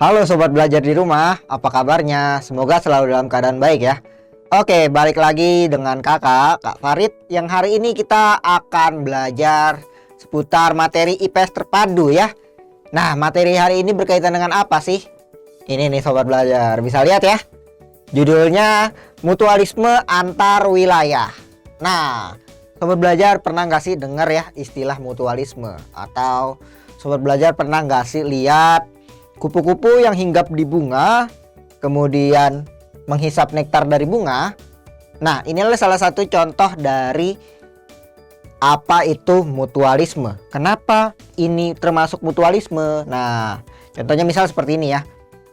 Halo sobat belajar di rumah, apa kabarnya? Semoga selalu dalam keadaan baik ya. Oke, balik lagi dengan Kak Farid yang hari ini kita akan belajar seputar materi IPS terpadu ya. Nah, materi hari ini berkaitan dengan apa sih? Ini nih sobat belajar, bisa lihat ya. Judulnya mutualisme antar wilayah. Nah, sobat belajar pernah nggak sih dengar ya istilah mutualisme? Atau sobat belajar pernah nggak sih lihat kupu-kupu yang hinggap di bunga, kemudian menghisap nektar dari bunga? Nah, ini adalah salah satu contoh dari apa itu mutualisme. Kenapa ini termasuk mutualisme? Nah, contohnya misal seperti ini ya.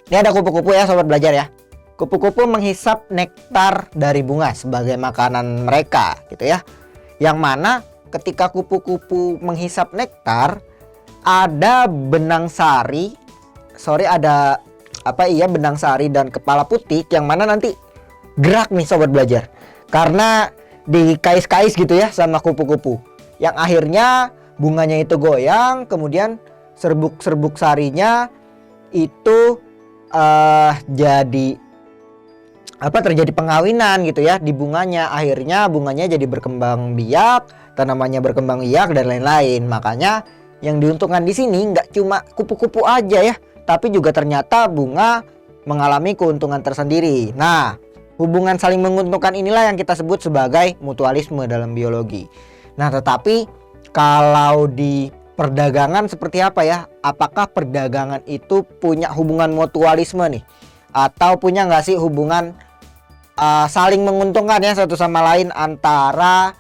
Ini ada kupu-kupu ya sobat belajar ya. Kupu-kupu menghisap nektar dari bunga sebagai makanan mereka gitu ya. Yang mana ketika kupu-kupu menghisap nektar, ada benang sari, benang sari dan kepala putih yang mana nanti gerak nih sobat belajar. Karena dikais-kais gitu ya sama kupu-kupu. Yang akhirnya bunganya itu goyang, kemudian serbuk-serbuk sarinya itu terjadi pengawinan gitu ya di bunganya. Akhirnya bunganya jadi berkembang biak, tanamannya berkembang biak dan lain-lain. Makanya yang diuntungkan di sini nggak cuma kupu-kupu aja ya, tapi juga ternyata bunga mengalami keuntungan tersendiri. Nah, hubungan saling menguntungkan inilah yang kita sebut sebagai mutualisme dalam biologi. Nah, tetapi kalau di perdagangan seperti apa ya? Apakah perdagangan itu punya hubungan mutualisme nih? Atau punya nggak sih hubungan saling menguntungkan ya satu sama lain antara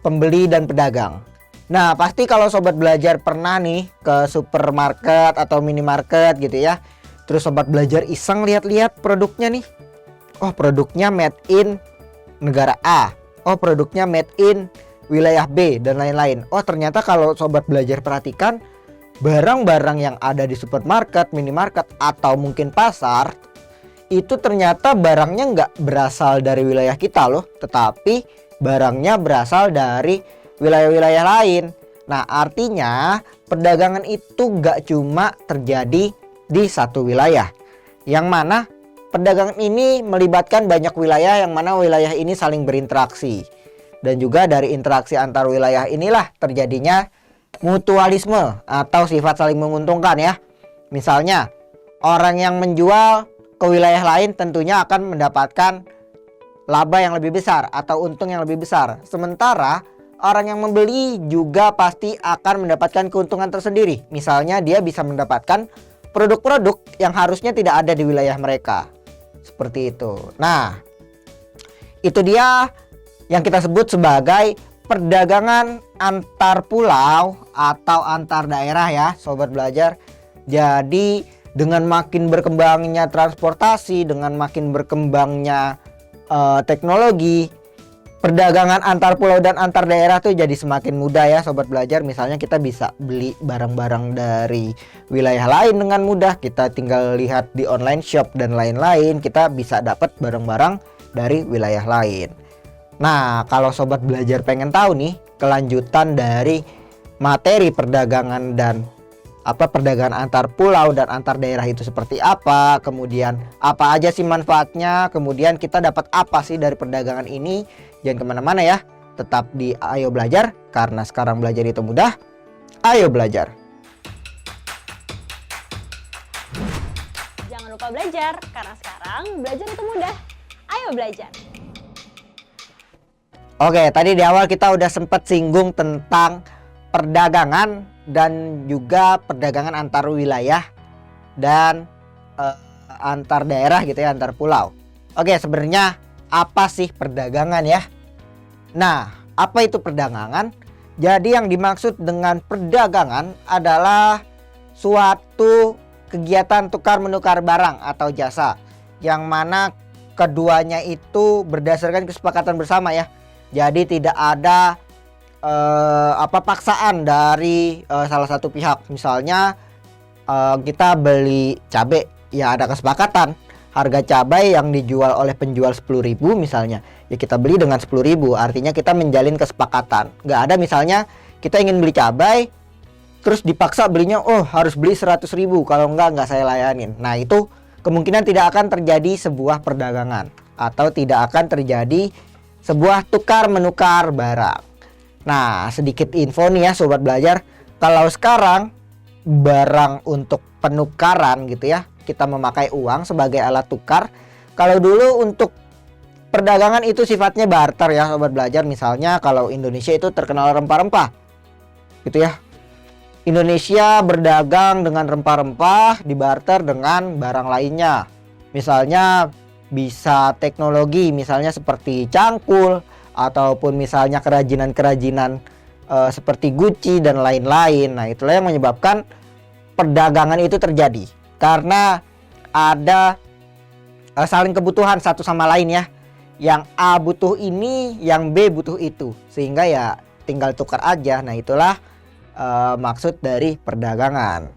pembeli dan pedagang? Nah, pasti kalau sobat belajar pernah nih ke supermarket atau minimarket gitu ya. Terus sobat belajar iseng lihat-lihat produknya nih. Oh, produknya made in negara A. Oh, produknya made in wilayah B dan lain-lain. Oh, ternyata kalau sobat belajar perhatikan, barang-barang yang ada di supermarket, minimarket atau mungkin pasar itu ternyata barangnya nggak berasal dari wilayah kita loh, tetapi barangnya berasal dari wilayah-wilayah lain. Nah, artinya perdagangan itu gak cuma terjadi di satu wilayah, yang mana perdagangan ini melibatkan banyak wilayah, yang mana wilayah ini saling berinteraksi. Dan juga dari interaksi antar wilayah inilah terjadinya mutualisme atau sifat saling menguntungkan ya. Misalnya orang yang menjual ke wilayah lain tentunya akan mendapatkan laba yang lebih besar atau untung yang lebih besar. Sementara orang yang membeli juga pasti akan mendapatkan keuntungan tersendiri. Misalnya dia bisa mendapatkan produk-produk yang harusnya tidak ada di wilayah mereka. Seperti itu. Nah, itu dia yang kita sebut sebagai perdagangan antar pulau atau antar daerah ya sobat belajar. Jadi dengan makin berkembangnya transportasi, dengan makin berkembangnya teknologi, perdagangan antar pulau dan antar daerah tuh jadi semakin mudah ya sobat belajar. Misalnya kita bisa beli barang-barang dari wilayah lain dengan mudah. Kita tinggal lihat di online shop dan lain-lain, kita bisa dapat barang-barang dari wilayah lain. Nah, kalau sobat belajar pengen tahu nih kelanjutan dari materi perdagangan dan perdagangan antar pulau dan antar daerah itu seperti apa, kemudian apa aja sih manfaatnya, kemudian kita dapat apa sih dari perdagangan ini, jangan kemana-mana ya, tetap di Ayo Belajar, karena sekarang belajar itu mudah. Ayo belajar. Jangan lupa belajar, karena sekarang belajar itu mudah. Ayo belajar. Oke, tadi di awal kita udah sempat singgung tentang perdagangan dan juga perdagangan antar wilayah dan antar daerah gitu ya, antar pulau. Oke, sebenarnya apa sih perdagangan ya? Nah, apa itu perdagangan? Jadi yang dimaksud dengan perdagangan adalah suatu kegiatan tukar menukar barang atau jasa, yang mana keduanya itu berdasarkan kesepakatan bersama ya. Jadi tidak ada paksaan dari salah satu pihak. Misalnya kita beli cabai, ya ada kesepakatan. Harga cabai yang dijual oleh penjual 10.000 misalnya, ya kita beli dengan 10.000. Artinya kita menjalin kesepakatan. Nggak ada misalnya kita ingin beli cabai, terus dipaksa belinya, oh harus beli 100.000, kalau nggak saya layanin. Nah itu kemungkinan tidak akan terjadi sebuah perdagangan atau tidak akan terjadi sebuah tukar menukar barang. Nah sedikit info nih ya sobat belajar, kalau sekarang barang untuk penukaran gitu ya, kita memakai uang sebagai alat tukar. Kalau dulu untuk perdagangan itu sifatnya barter ya sobat belajar. Misalnya kalau Indonesia itu terkenal rempah-rempah gitu ya, Indonesia berdagang dengan rempah-rempah dibarter dengan barang lainnya. Misalnya bisa teknologi, misalnya seperti cangkul, ataupun misalnya kerajinan-kerajinan seperti Gucci dan lain-lain. Nah itulah yang menyebabkan perdagangan itu terjadi, karena ada saling kebutuhan satu sama lain ya. Yang A butuh ini, yang B butuh itu, sehingga ya tinggal tukar aja. Nah itulah maksud dari perdagangan.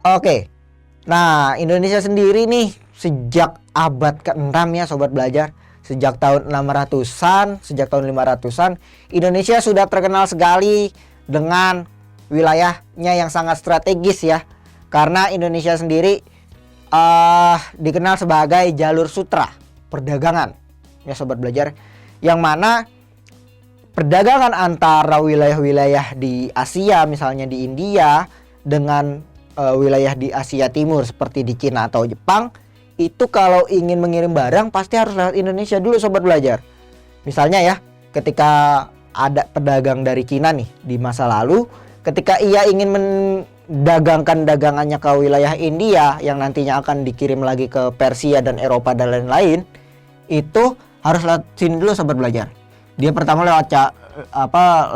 Oke. Nah, Indonesia sendiri nih sejak abad ke-6 ya sobat belajar, sejak tahun 600-an, sejak tahun 500-an, Indonesia sudah terkenal sekali dengan wilayahnya yang sangat strategis ya. Karena Indonesia sendiri dikenal sebagai jalur sutra perdagangan ya sobat belajar, yang mana perdagangan antara wilayah-wilayah di Asia, misalnya di India, dengan wilayah di Asia Timur seperti di Cina atau Jepang, itu kalau ingin mengirim barang pasti harus lewat Indonesia dulu sobat belajar. Misalnya ya, ketika ada pedagang dari Cina nih di masa lalu, ketika ia ingin mendagangkan dagangannya ke wilayah India yang nantinya akan dikirim lagi ke Persia dan Eropa dan lain-lain, itu harus lewat sini dulu sobat belajar. Dia pertama lewat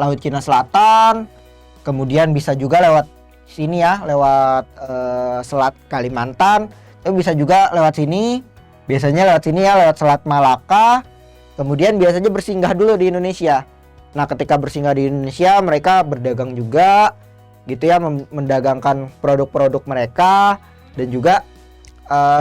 Laut Cina Selatan, kemudian bisa juga lewat sini ya, lewat Selat Kalimantan, tapi bisa juga lewat sini. Biasanya lewat sini ya, lewat Selat Malaka. Kemudian biasanya bersinggah dulu di Indonesia. Nah, ketika bersinggah di Indonesia, mereka berdagang juga gitu ya, mendagangkan produk-produk mereka, dan juga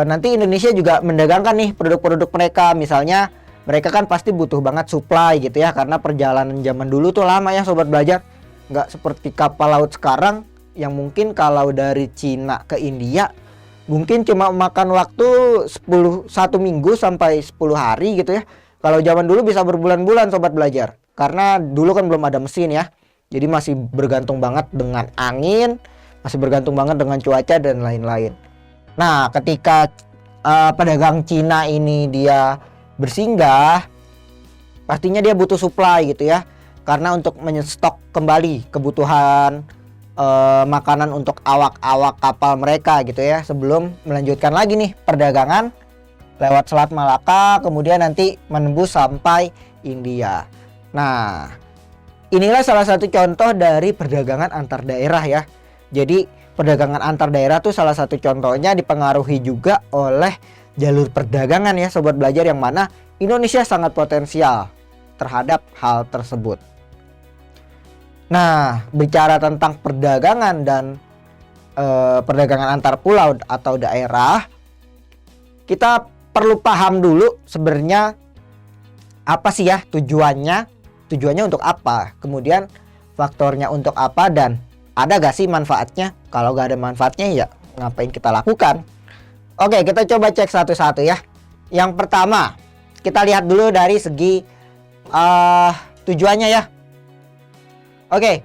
nanti Indonesia juga mendagangkan nih produk-produk mereka. Misalnya mereka kan pasti butuh banget supply gitu ya, karena perjalanan zaman dulu tuh lama ya sobat belajar. Nggak seperti kapal laut sekarang yang mungkin kalau dari Cina ke India mungkin cuma makan waktu 1 minggu sampai 10 hari gitu ya. Kalau zaman dulu bisa berbulan-bulan sobat belajar, karena dulu kan belum ada mesin ya. Jadi masih bergantung banget dengan angin, masih bergantung banget dengan cuaca dan lain-lain. Nah ketika pedagang Cina ini dia bersinggah, pastinya dia butuh supply gitu ya, karena untuk menyestok kembali kebutuhan makanan untuk awak-awak kapal mereka gitu ya, sebelum melanjutkan lagi nih perdagangan lewat Selat Malaka, kemudian nanti menembus sampai India. Nah inilah salah satu contoh dari perdagangan antar daerah ya. Jadi perdagangan antar daerah tuh salah satu contohnya dipengaruhi juga oleh jalur perdagangan ya sobat belajar, yang mana Indonesia sangat potensial terhadap hal tersebut. Nah, bicara tentang perdagangan dan perdagangan antar pulau atau daerah, kita perlu paham dulu sebenarnya apa sih ya tujuannya untuk apa, kemudian faktornya untuk apa, dan ada gak sih manfaatnya. Kalau gak ada manfaatnya ya ngapain kita lakukan. Oke, kita coba cek satu-satu ya. Yang pertama, kita lihat dulu dari segi tujuannya ya. Oke,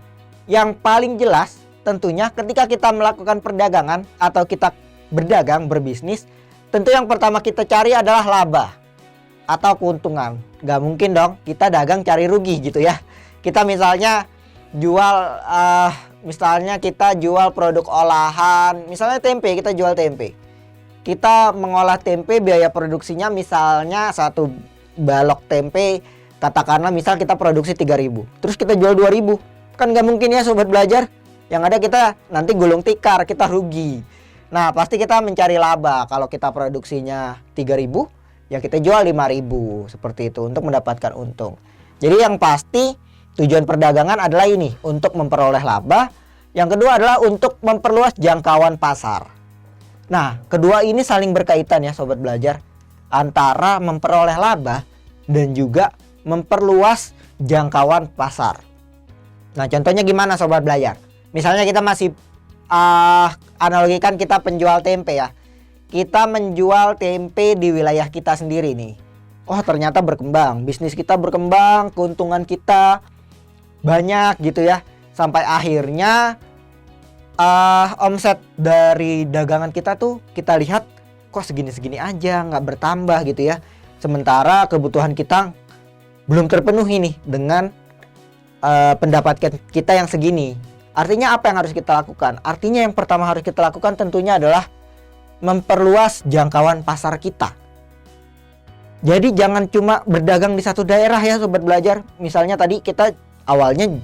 yang paling jelas tentunya ketika kita melakukan perdagangan atau kita berdagang, berbisnis, tentu yang pertama kita cari adalah laba atau keuntungan. Gak mungkin dong kita dagang cari rugi gitu ya. Kita misalnya kita jual produk olahan, misalnya tempe, kita jual tempe. Kita mengolah tempe, biaya produksinya misalnya satu balok tempe, katakanlah misal kita produksi 3.000, terus kita jual 2.000. Kan nggak mungkin ya sobat belajar. Yang ada kita nanti gulung tikar, kita rugi. Nah pasti kita mencari laba. Kalau kita produksinya 3.000, ya kita jual 5.000, seperti itu untuk mendapatkan untung. Jadi yang pasti tujuan perdagangan adalah ini, untuk memperoleh laba. Yang kedua adalah untuk memperluas jangkauan pasar. Nah, kedua ini saling berkaitan ya sobat belajar, antara memperoleh laba dan juga memperluas jangkauan pasar. Nah, contohnya gimana sobat belajar? Misalnya kita masih analogikan kita penjual tempe ya. Kita menjual tempe di wilayah kita sendiri nih. Oh ternyata berkembang, bisnis kita berkembang, keuntungan kita banyak gitu ya. Sampai akhirnya omset dari dagangan kita tuh kita lihat kok segini-segini aja, nggak bertambah gitu ya. Sementara kebutuhan kita belum terpenuhi nih dengan pendapatan kita yang segini. Artinya apa yang harus kita lakukan? Artinya yang pertama harus kita lakukan tentunya adalah memperluas jangkauan pasar kita. Jadi jangan cuma berdagang di satu daerah ya sobat belajar. Misalnya tadi kita awalnya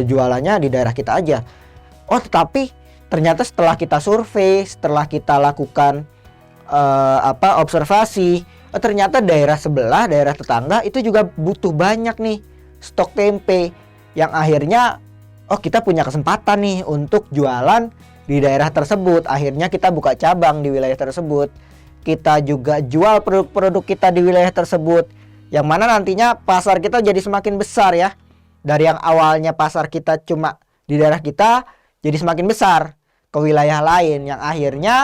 jualannya di daerah kita aja. Oh tetapi ternyata setelah kita survei, setelah kita lakukan observasi, ternyata daerah sebelah, daerah tetangga itu juga butuh banyak nih stok tempe. Yang akhirnya kita punya kesempatan nih untuk jualan di daerah tersebut. Akhirnya kita buka cabang di wilayah tersebut. Kita juga jual produk-produk kita di wilayah tersebut. Yang mana nantinya pasar kita jadi semakin besar ya. Dari yang awalnya pasar kita cuma di daerah kita, jadi semakin besar ke wilayah lain. Yang akhirnya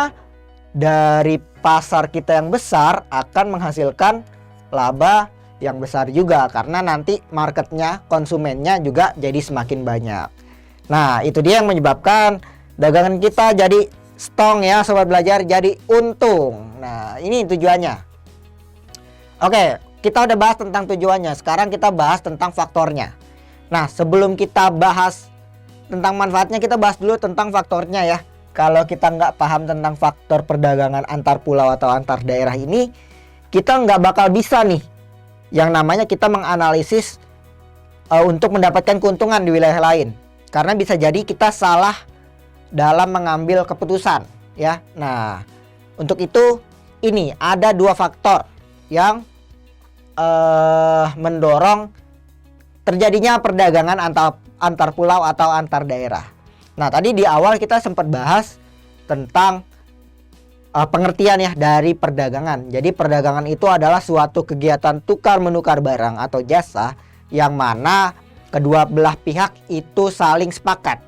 dari pasar kita yang besar akan menghasilkan laba yang besar juga. Karena nanti marketnya, konsumennya juga jadi semakin banyak. Nah itu dia yang menyebabkan dagangan kita jadi strong ya sobat belajar, jadi untung. Nah ini tujuannya. Oke, kita udah bahas tentang tujuannya. Sekarang kita bahas tentang faktornya. Nah sebelum kita bahas tentang manfaatnya, kita bahas dulu tentang faktornya ya. Kalau kita nggak paham tentang faktor perdagangan antar pulau atau antar daerah ini, kita nggak bakal bisa nih yang namanya kita menganalisis untuk mendapatkan keuntungan di wilayah lain. Karena bisa jadi kita salah dalam mengambil keputusan ya. Nah untuk itu ini ada dua faktor yang mendorong terjadinya perdagangan antar pulau atau antar daerah. Nah tadi di awal kita sempat bahas tentang pengertian ya dari perdagangan. Jadi perdagangan itu adalah suatu kegiatan tukar menukar barang atau jasa yang mana kedua belah pihak itu saling sepakat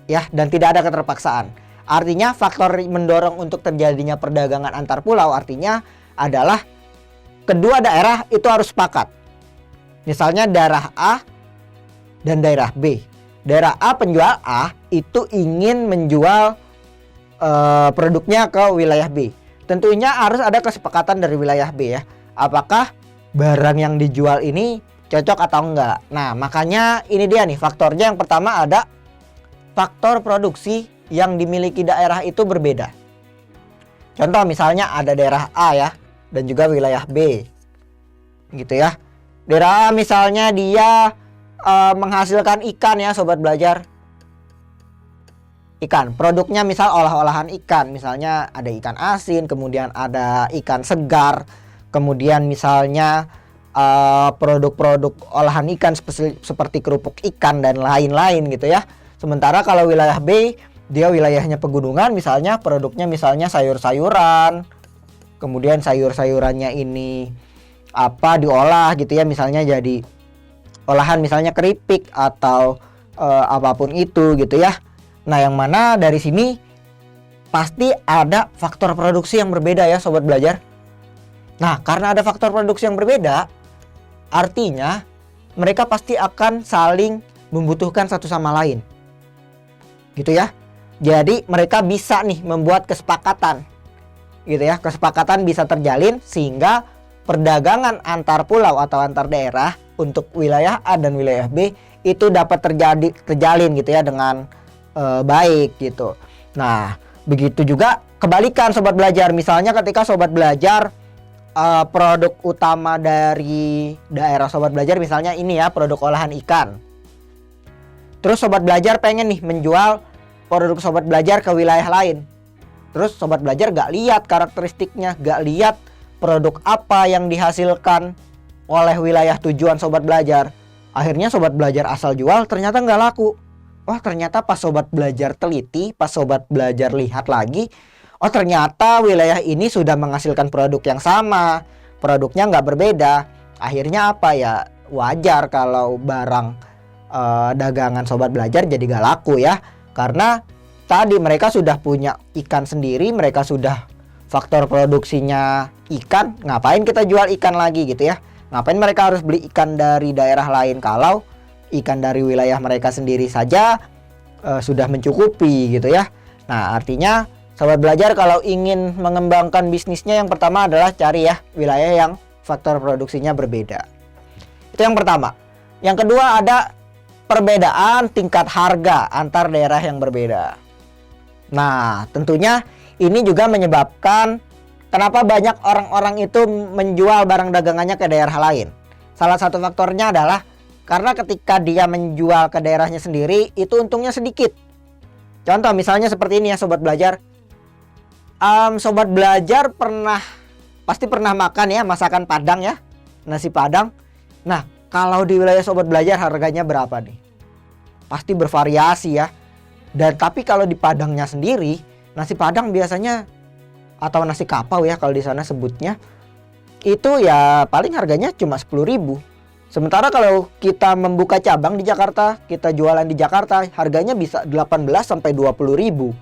ya, dan tidak ada keterpaksaan. Artinya faktor mendorong untuk terjadinya perdagangan antar pulau artinya adalah kedua daerah itu harus sepakat. Misalnya daerah A dan daerah B. Daerah A, penjual A itu ingin menjual produknya ke wilayah B. Tentunya harus ada kesepakatan dari wilayah B ya. Apakah barang yang dijual ini cocok atau enggak. Nah makanya ini dia nih faktornya. Yang pertama ada faktor produksi yang dimiliki daerah itu berbeda. Contoh misalnya ada daerah A ya dan juga wilayah B gitu ya. Daerah A misalnya dia menghasilkan ikan ya sobat belajar. Ikan, produknya misal olah-olahan ikan. Misalnya ada ikan asin, kemudian ada ikan segar. Kemudian misalnya produk-produk olahan ikan seperti kerupuk ikan dan lain-lain gitu ya. Sementara kalau wilayah B, dia wilayahnya pegunungan, misalnya produknya misalnya sayur-sayuran. Kemudian sayur-sayurannya ini diolah gitu ya, misalnya jadi olahan misalnya keripik atau apapun itu gitu ya. Nah, yang mana dari sini pasti ada faktor produksi yang berbeda ya sobat belajar. Nah, karena ada faktor produksi yang berbeda, artinya mereka pasti akan saling membutuhkan satu sama lain. Gitu ya. Jadi mereka bisa nih membuat kesepakatan. Gitu ya. Kesepakatan bisa terjalin sehingga perdagangan antar pulau atau antar daerah untuk wilayah A dan wilayah B itu dapat terjalin gitu ya dengan baik gitu. Nah, begitu juga kebalikan sobat belajar. Misalnya ketika sobat belajar produk utama dari daerah sobat belajar misalnya ini ya, produk olahan ikan. Terus sobat belajar pengen nih menjual produk sobat belajar ke wilayah lain. Terus sobat belajar gak lihat karakteristiknya, gak lihat produk apa yang dihasilkan oleh wilayah tujuan sobat belajar. Akhirnya sobat belajar asal jual ternyata gak laku. Wah, ternyata pas sobat belajar teliti, pas sobat belajar lihat lagi, oh ternyata wilayah ini sudah menghasilkan produk yang sama, produknya nggak berbeda. Akhirnya apa ya, wajar kalau barang dagangan sobat belajar jadi gak laku ya. Karena tadi mereka sudah punya ikan sendiri, mereka sudah faktor produksinya ikan, ngapain kita jual ikan lagi gitu ya. Ngapain mereka harus beli ikan dari daerah lain kalau ikan dari wilayah mereka sendiri saja sudah mencukupi gitu ya. Nah, artinya sobat belajar kalau ingin mengembangkan bisnisnya, yang pertama adalah cari ya wilayah yang faktor produksinya berbeda. Itu yang pertama. Yang kedua ada perbedaan tingkat harga antar daerah yang berbeda. Nah, tentunya ini juga menyebabkan kenapa banyak orang-orang itu menjual barang dagangannya ke daerah lain. Salah satu faktornya adalah karena ketika dia menjual ke daerahnya sendiri, itu untungnya sedikit. Contoh misalnya seperti ini ya sobat belajar. Sobat belajar pasti pernah makan ya masakan Padang ya, nasi Padang. Nah, kalau di wilayah sobat belajar harganya berapa nih? Pasti bervariasi ya. Dan tapi kalau di Padangnya sendiri, nasi Padang biasanya atau nasi kapau ya kalau di sana sebutnya, itu ya paling harganya cuma 10.000. Sementara kalau kita membuka cabang di Jakarta, kita jualan di Jakarta, harganya bisa 18 sampai 20.000.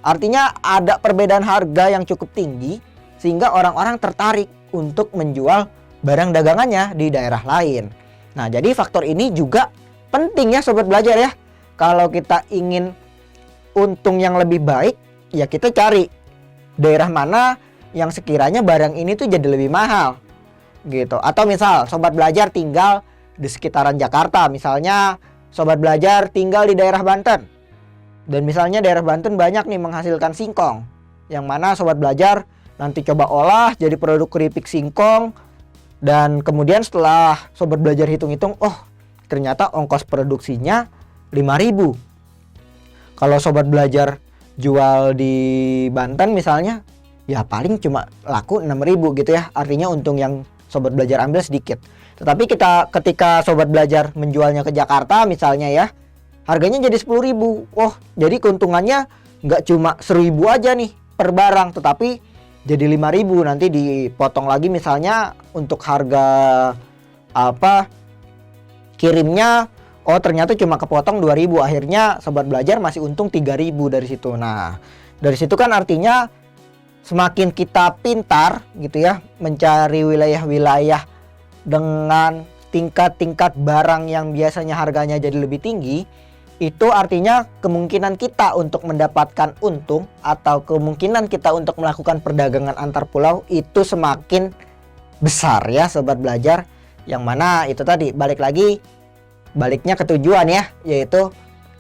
Artinya ada perbedaan harga yang cukup tinggi sehingga orang-orang tertarik untuk menjual barang dagangannya di daerah lain. Nah, jadi faktor ini juga penting ya sobat belajar ya. Kalau kita ingin untung yang lebih baik, ya kita cari daerah mana yang sekiranya barang ini tuh jadi lebih mahal gitu. Atau misal sobat belajar tinggal di sekitaran Jakarta, misalnya sobat belajar tinggal di daerah Banten, dan misalnya daerah Banten banyak nih menghasilkan singkong, yang mana sobat belajar nanti coba olah jadi produk keripik singkong. Dan kemudian setelah sobat belajar hitung-hitung, oh ternyata ongkos produksinya 5.000. Kalau sobat belajar jual di Banten misalnya, ya paling cuma laku 6.000 gitu ya. Artinya untung yang sobat belajar ambil sedikit. Tetapi ketika sobat belajar menjualnya ke Jakarta misalnya ya, harganya jadi 10.000. Oh, jadi keuntungannya nggak cuma 1.000 aja nih per barang, tetapi jadi 5.000. Nanti dipotong lagi misalnya untuk harga kirimnya, oh ternyata cuma kepotong 2.000. Akhirnya sobat belajar masih untung 3.000 dari situ. Nah, dari situ kan artinya semakin kita pintar gitu ya mencari wilayah-wilayah dengan tingkat-tingkat barang yang biasanya harganya jadi lebih tinggi, itu artinya kemungkinan kita untuk mendapatkan untung atau kemungkinan kita untuk melakukan perdagangan antar pulau itu semakin besar ya sobat belajar. Yang mana itu tadi baliknya ke tujuan ya, yaitu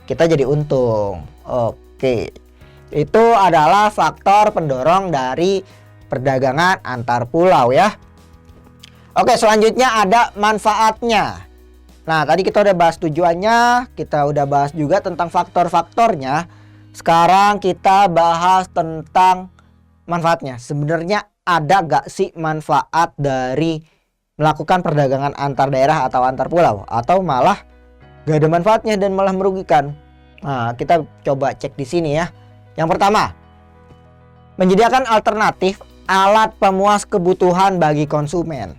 kita jadi untung. Oke. Itu adalah faktor pendorong dari perdagangan antar pulau ya. Oke, selanjutnya ada manfaatnya. Nah, tadi kita udah bahas tujuannya, kita udah bahas juga tentang faktor-faktornya. Sekarang kita bahas tentang manfaatnya. Sebenarnya ada gak sih manfaat dari melakukan perdagangan antar daerah atau antar pulau? Atau malah gak ada manfaatnya dan malah merugikan? Nah, kita coba cek di sini ya. Yang pertama, menyediakan alternatif alat pemuas kebutuhan bagi konsumen.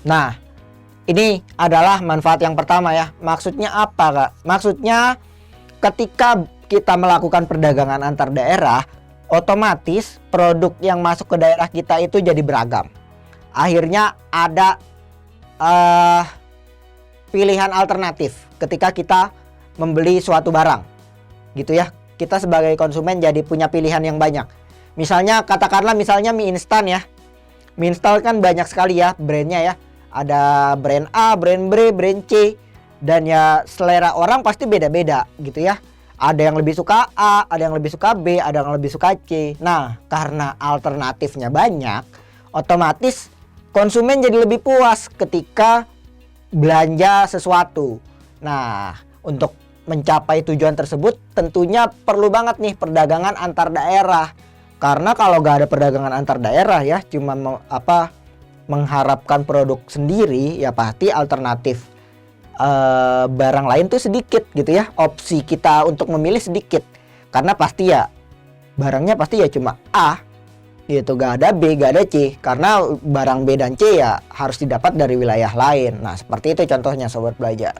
Nah, ini adalah manfaat yang pertama ya. Maksudnya apa Kak? Maksudnya ketika kita melakukan perdagangan antar daerah, otomatis produk yang masuk ke daerah kita itu jadi beragam. Akhirnya ada pilihan alternatif ketika kita membeli suatu barang gitu ya. Kita sebagai konsumen jadi punya pilihan yang banyak. Misalnya katakanlah mie instan ya. Mie instan kan banyak sekali ya brandnya ya. Ada brand A, brand B, brand C. Dan ya selera orang pasti beda-beda gitu ya. Ada yang lebih suka A, ada yang lebih suka B, ada yang lebih suka C. Nah, karena alternatifnya banyak, otomatis konsumen jadi lebih puas ketika belanja sesuatu. Nah, untuk mencapai tujuan tersebut tentunya perlu banget nih perdagangan antar daerah. Karena kalau gak ada perdagangan antar daerah ya, cuma mengharapkan produk sendiri, ya pasti alternatif barang lain tuh sedikit gitu ya. Opsi kita untuk memilih sedikit. Karena pasti ya barangnya pasti ya cuma A gitu, gak ada B, gak ada C. Karena barang B dan C ya harus didapat dari wilayah lain. Nah, seperti itu contohnya sobat belajar.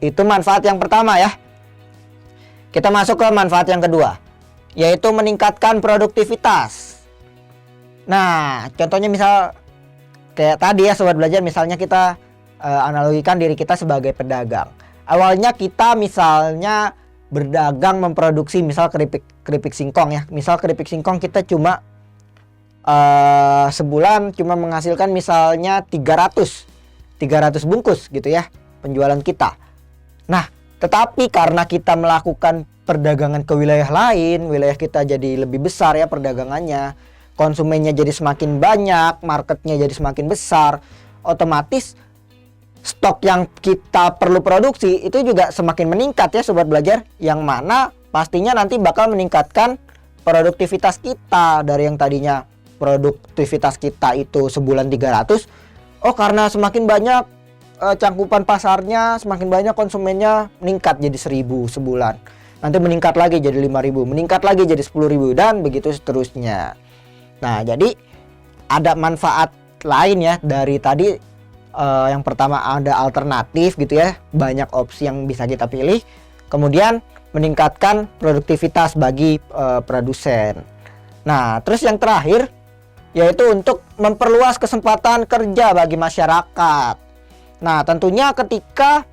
Itu manfaat yang pertama ya. Kita masuk ke manfaat yang kedua, yaitu meningkatkan produktivitas. Nah, contohnya misal kayak tadi ya Sobat Belajar, misalnya kita analogikan diri kita sebagai pedagang. Awalnya kita misalnya berdagang memproduksi misal keripik singkong ya. Misal keripik singkong kita cuma sebulan cuma menghasilkan misalnya 300 bungkus gitu ya penjualan kita. Nah, tetapi karena kita melakukan perdagangan ke wilayah lain, wilayah kita jadi lebih besar ya perdagangannya, konsumennya jadi semakin banyak, marketnya jadi semakin besar, otomatis stok yang kita perlu produksi itu juga semakin meningkat ya Sobat Belajar, yang mana pastinya nanti bakal meningkatkan produktivitas kita. Dari yang tadinya produktivitas kita itu sebulan 300, oh karena semakin banyak cangkupan pasarnya, semakin banyak konsumennya, meningkat jadi 1000 sebulan. Nanti meningkat lagi jadi 5000, meningkat lagi jadi 10.000 dan begitu seterusnya. Nah, jadi ada manfaat lain ya dari tadi. Yang pertama ada alternatif gitu ya, banyak opsi yang bisa kita pilih. Kemudian meningkatkan produktivitas bagi produsen. Nah, terus yang terakhir yaitu untuk memperluas kesempatan kerja bagi masyarakat. Nah, tentunya ketika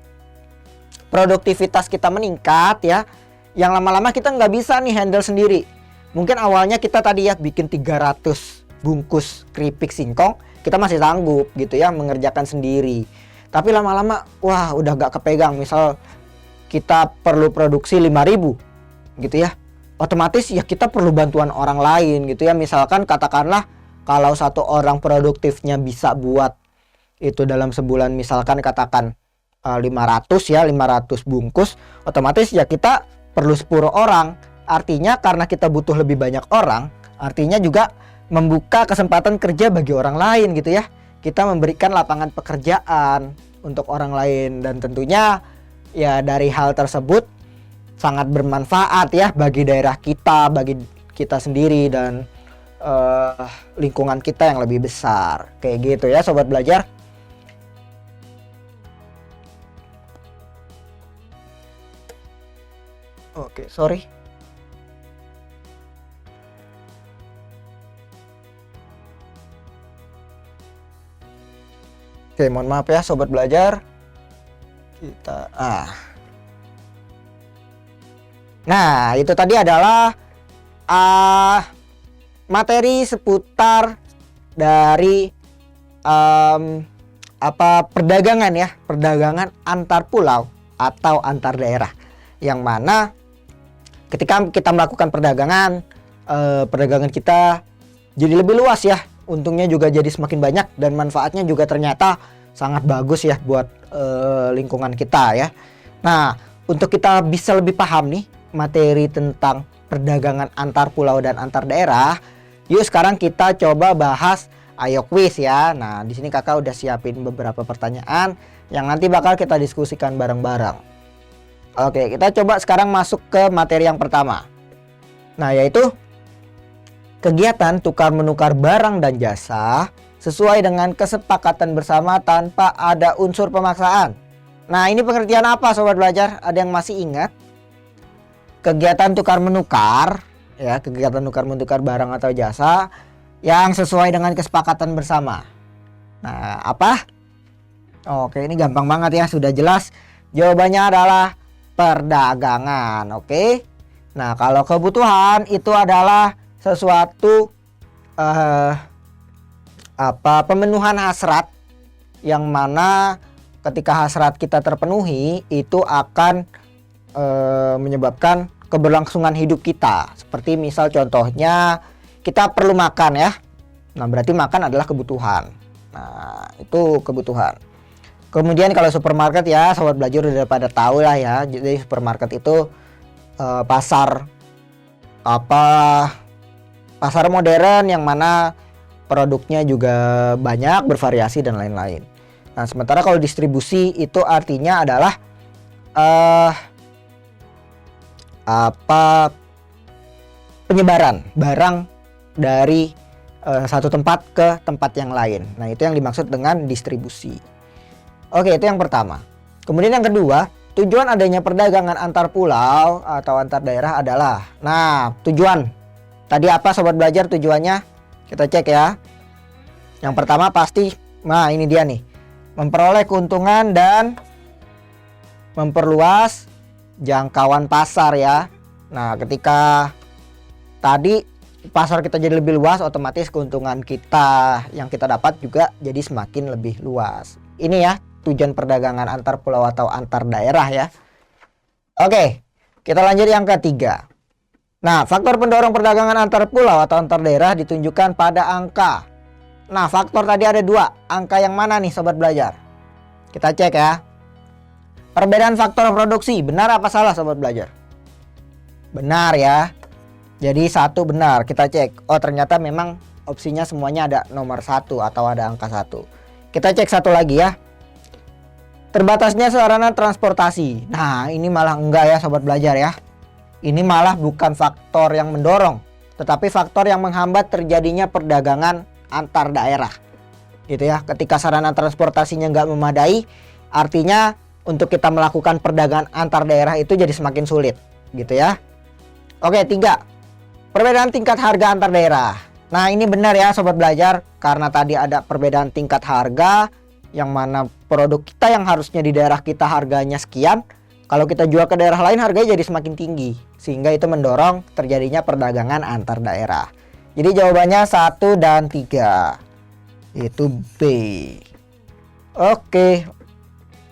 produktivitas kita meningkat ya, yang lama-lama kita nggak bisa nih handle sendiri. Mungkin awalnya kita tadi ya bikin 300 bungkus keripik singkong, kita masih sanggup gitu ya mengerjakan sendiri. Tapi lama-lama wah udah gak kepegang, misal kita perlu produksi 5.000 gitu ya, otomatis ya kita perlu bantuan orang lain gitu ya. Misalkan katakanlah kalau satu orang produktifnya bisa buat itu dalam sebulan misalkan katakan 500 bungkus, otomatis ya kita perlu 10 orang. Artinya karena kita butuh lebih banyak orang, artinya juga membuka kesempatan kerja bagi orang lain gitu ya. Kita memberikan lapangan pekerjaan untuk orang lain, dan tentunya ya dari hal tersebut sangat bermanfaat ya bagi daerah kita, bagi kita sendiri, dan lingkungan kita yang lebih besar. Kayak gitu ya Sobat Belajar. Oke, sorry. Oke, mohon maaf ya Sobat Belajar. Nah, itu tadi adalah materi seputar dari perdagangan ya, perdagangan antar pulau atau antar daerah, yang mana ketika kita melakukan perdagangan, perdagangan kita jadi lebih luas ya. Untungnya juga jadi semakin banyak, dan manfaatnya juga ternyata sangat bagus ya buat lingkungan kita ya. Nah, untuk kita bisa lebih paham nih materi tentang perdagangan antar pulau dan antar daerah, yuk sekarang kita coba bahas Ayo Quiz ya. Nah, di sini Kakak udah siapin beberapa pertanyaan yang nanti bakal kita diskusikan bareng-bareng. Oke, kita coba sekarang masuk ke materi yang pertama. Nah, yaitu kegiatan tukar menukar barang dan jasa sesuai dengan kesepakatan bersama tanpa ada unsur pemaksaan. Nah, ini pengertian apa Sobat Belajar? Ada yang masih ingat? Kegiatan tukar menukar ya, kegiatan tukar menukar barang atau jasa yang sesuai dengan kesepakatan bersama. Nah, apa? Oke, ini gampang banget ya, sudah jelas. Jawabannya adalah perdagangan. Oke. Nah, kalau kebutuhan itu adalah sesuatu pemenuhan hasrat, yang mana ketika hasrat kita terpenuhi itu akan menyebabkan keberlangsungan hidup kita. Seperti misal contohnya kita perlu makan ya. Nah, berarti makan adalah kebutuhan. Nah, itu kebutuhan. Kemudian kalau supermarket ya, Sobat Belajar udah pada tahu lah ya. Jadi supermarket itu pasar modern yang mana produknya juga banyak, bervariasi dan lain-lain. Nah, sementara kalau distribusi itu artinya adalah penyebaran barang dari satu tempat ke tempat yang lain. Nah, itu yang dimaksud dengan distribusi. Oke, itu yang pertama. Kemudian yang kedua, tujuan adanya perdagangan antar pulau atau antar daerah adalah, nah tujuan tadi apa sobat belajar tujuannya? Kita cek ya. Yang pertama pasti, nah ini dia nih, memperoleh keuntungan dan memperluas jangkauan pasar ya. Nah ketika tadi pasar kita jadi lebih luas, otomatis keuntungan kita yang kita dapat juga jadi semakin lebih luas. Ini ya tujuan perdagangan antar pulau atau antar daerah ya. Oke, kita lanjut yang ketiga. Nah, faktor pendorong perdagangan antar pulau atau antar daerah ditunjukkan pada angka. Nah, faktor tadi ada 2. Angka yang mana nih sobat belajar? Kita cek ya. Perbedaan faktor produksi, benar apa salah sobat belajar? Benar ya. Jadi 1 benar, kita cek. Oh, ternyata memang opsinya semuanya ada nomor 1 atau ada angka 1. Kita cek satu lagi ya. Terbatasnya sarana transportasi. Nah, ini malah enggak ya sobat belajar ya. Ini malah bukan faktor yang mendorong, tetapi faktor yang menghambat terjadinya perdagangan antar daerah. Gitu ya. Ketika sarana transportasinya nggak memadai, artinya untuk kita melakukan perdagangan antar daerah itu jadi semakin sulit. Gitu ya. Oke, 3. Perbedaan tingkat harga antar daerah. Nah, ini benar ya sobat belajar, karena tadi ada perbedaan tingkat harga, yang mana produk kita yang harusnya di daerah kita harganya sekian, kalau kita jual ke daerah lain harganya jadi semakin tinggi, sehingga itu mendorong terjadinya perdagangan antar daerah. Jadi jawabannya 1 dan 3, itu B. Oke,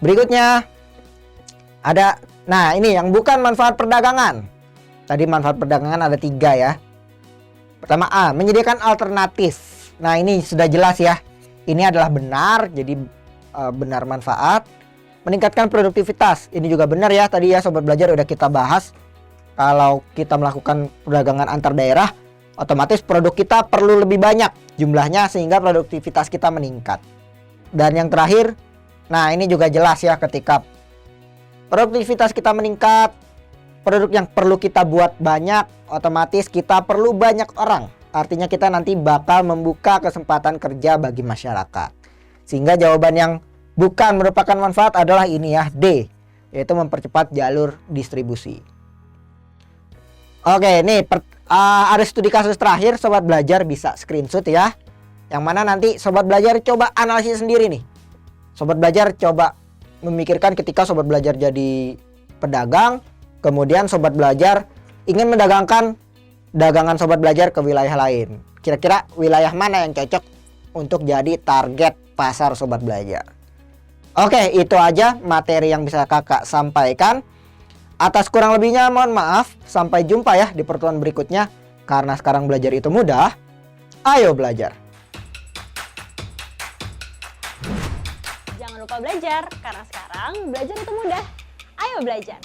berikutnya ada, nah ini yang bukan manfaat perdagangan. Tadi manfaat perdagangan ada 3 ya. Pertama A, menyediakan alternatif. Nah ini sudah jelas ya. Ini adalah benar, jadi benar manfaat. Meningkatkan produktivitas, ini juga benar ya. Tadi ya sobat belajar udah kita bahas. Kalau kita melakukan perdagangan antar daerah, otomatis produk kita perlu lebih banyak jumlahnya sehingga produktivitas kita meningkat. Dan yang terakhir, nah ini juga jelas ya, ketika produktivitas kita meningkat, produk yang perlu kita buat banyak, otomatis kita perlu banyak orang. Artinya kita nanti bakal membuka kesempatan kerja bagi masyarakat. Sehingga jawaban yang bukan merupakan manfaat adalah ini ya, D, yaitu mempercepat jalur distribusi. Oke, nih ada studi kasus terakhir, sobat belajar bisa screenshot ya. Yang mana nanti sobat belajar coba analisis sendiri nih. Sobat belajar coba memikirkan ketika sobat belajar jadi pedagang, kemudian sobat belajar ingin mendagangkan dagangan sobat belajar ke wilayah lain. Kira-kira wilayah mana yang cocok untuk jadi target pasar sobat belajar? Oke, itu aja materi yang bisa kakak sampaikan. Atas kurang lebihnya mohon maaf. Sampai jumpa ya di pertemuan berikutnya. Karena sekarang belajar itu mudah, ayo belajar. Jangan lupa belajar, karena sekarang belajar itu mudah. Ayo belajar.